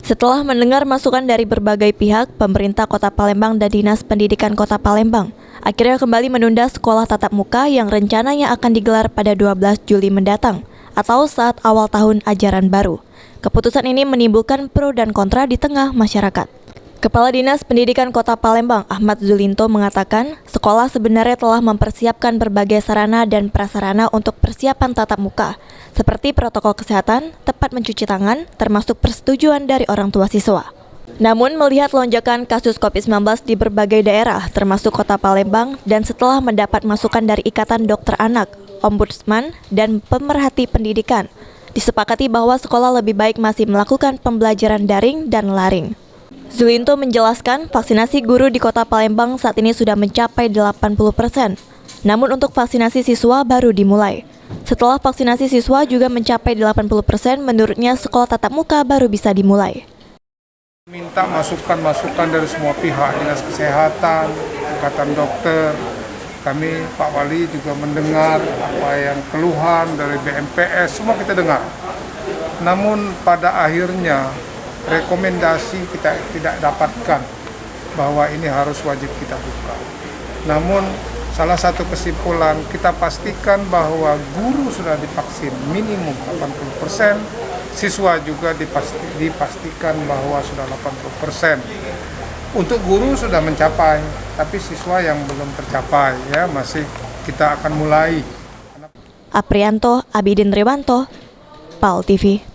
Setelah mendengar masukan dari berbagai pihak, pemerintah Kota Palembang dan Dinas Pendidikan Kota Palembang akhirnya kembali menunda sekolah tatap muka yang rencananya akan digelar pada 12 Juli mendatang atau saat awal tahun ajaran baru. Keputusan ini menimbulkan pro dan kontra di tengah masyarakat. Kepala Dinas Pendidikan Kota Palembang, Ahmad Zulinto, mengatakan sekolah sebenarnya telah mempersiapkan berbagai sarana dan prasarana untuk persiapan tatap muka, seperti protokol kesehatan, tepat mencuci tangan, termasuk persetujuan dari orang tua siswa. Namun melihat lonjakan kasus COVID-19 di berbagai daerah, termasuk Kota Palembang, dan setelah mendapat masukan dari Ikatan Dokter Anak, Ombudsman, dan pemerhati pendidikan, disepakati bahwa sekolah lebih baik masih melakukan pembelajaran daring dan laring. Zulinto menjelaskan vaksinasi guru di Kota Palembang saat ini sudah mencapai 80%. Namun untuk vaksinasi siswa baru dimulai. Setelah vaksinasi siswa juga mencapai 80%, menurutnya sekolah tatap muka baru bisa dimulai. Minta masukan-masukan dari semua pihak, Dinas Kesehatan, Ikatan Dokter. Kami, Pak Wali juga mendengar apa yang keluhan dari BMPS, semua kita dengar. Namun pada akhirnya rekomendasi kita tidak dapatkan bahwa ini harus wajib kita buka. Namun salah satu kesimpulan kita pastikan bahwa guru sudah divaksin minimum 80%, siswa juga dipastikan bahwa sudah 80%. Untuk guru sudah mencapai, tapi siswa yang belum tercapai ya masih kita akan mulai. Aprianto, Abidin Riwanto, PAL TV.